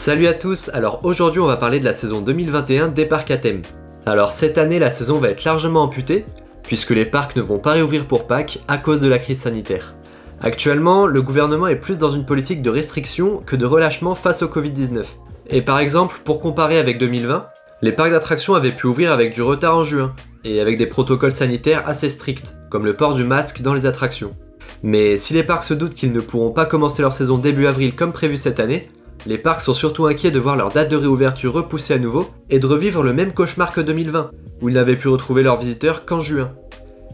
Salut à tous, alors aujourd'hui on va parler de la saison 2021 des parcs à thème. Alors cette année la saison va être largement amputée, puisque les parcs ne vont pas réouvrir pour Pâques à cause de la crise sanitaire. Actuellement, le gouvernement est plus dans une politique de restriction que de relâchement face au Covid-19. Et par exemple, pour comparer avec 2020, les parcs d'attractions avaient pu ouvrir avec du retard en juin, et avec des protocoles sanitaires assez stricts, comme le port du masque dans les attractions. Mais si les parcs se doutent qu'ils ne pourront pas commencer leur saison début avril comme prévu cette année, les parcs sont surtout inquiets de voir leur date de réouverture repoussée à nouveau et de revivre le même cauchemar que 2020, où ils n'avaient pu retrouver leurs visiteurs qu'en juin.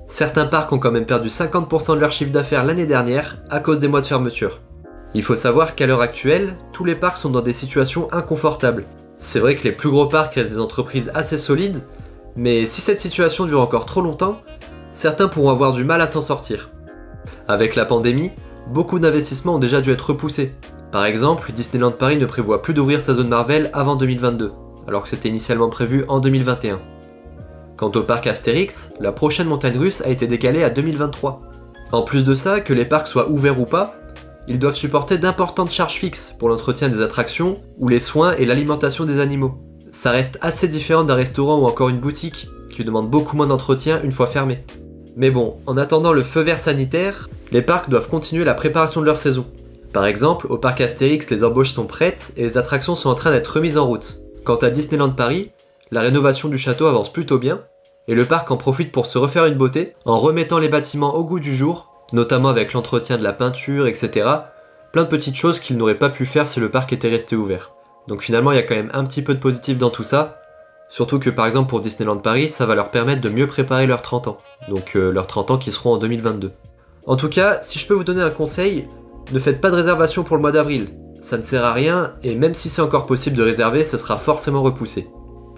Certains parcs ont quand même perdu 50% de leur chiffre d'affaires l'année dernière à cause des mois de fermeture. Il faut savoir qu'à l'heure actuelle, tous les parcs sont dans des situations inconfortables. C'est vrai que les plus gros parcs restent des entreprises assez solides, mais si cette situation dure encore trop longtemps, certains pourront avoir du mal à s'en sortir. Avec la pandémie, beaucoup d'investissements ont déjà dû être repoussés. Par exemple, Disneyland Paris ne prévoit plus d'ouvrir sa zone Marvel avant 2022, alors que c'était initialement prévu en 2021. Quant au parc Astérix, la prochaine montagne russe a été décalée à 2023. En plus de ça, que les parcs soient ouverts ou pas, ils doivent supporter d'importantes charges fixes pour l'entretien des attractions ou les soins et l'alimentation des animaux. Ça reste assez différent d'un restaurant ou encore une boutique, qui demande beaucoup moins d'entretien une fois fermé. Mais bon, en attendant le feu vert sanitaire, les parcs doivent continuer la préparation de leur saison. Par exemple, au parc Astérix, les embauches sont prêtes et les attractions sont en train d'être remises en route. Quant à Disneyland Paris, la rénovation du château avance plutôt bien, et le parc en profite pour se refaire une beauté en remettant les bâtiments au goût du jour, notamment avec l'entretien de la peinture, etc. Plein de petites choses qu'il n'aurait pas pu faire si le parc était resté ouvert. Donc finalement, il y a quand même un petit peu de positif dans tout ça, surtout que par exemple pour Disneyland Paris, ça va leur permettre de mieux préparer leurs 30 ans, donc leurs 30 ans qui seront en 2022. En tout cas, si je peux vous donner un conseil, ne faites pas de réservation pour le mois d'avril, ça ne sert à rien et même si c'est encore possible de réserver, ce sera forcément repoussé.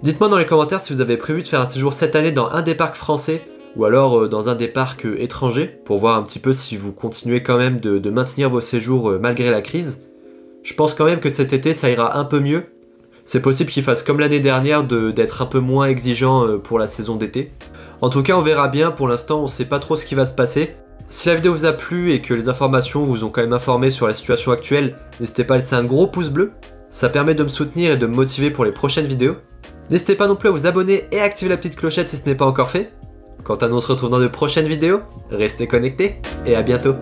Dites-moi dans les commentaires si vous avez prévu de faire un séjour cette année dans un des parcs français ou alors dans un des parcs étrangers pour voir un petit peu si vous continuez quand même de maintenir vos séjours malgré la crise. Je pense quand même que cet été ça ira un peu mieux. C'est possible qu'il fasse comme l'année dernière d'être un peu moins exigeant pour la saison d'été. En tout cas on verra bien, pour l'instant on sait pas trop ce qui va se passer. Si la vidéo vous a plu et que les informations vous ont quand même informé sur la situation actuelle, n'hésitez pas à laisser un gros pouce bleu, ça permet de me soutenir et de me motiver pour les prochaines vidéos. N'hésitez pas non plus à vous abonner et à activer la petite clochette si ce n'est pas encore fait. Quant à nous, on se retrouve dans de prochaines vidéos, restez connectés et à bientôt.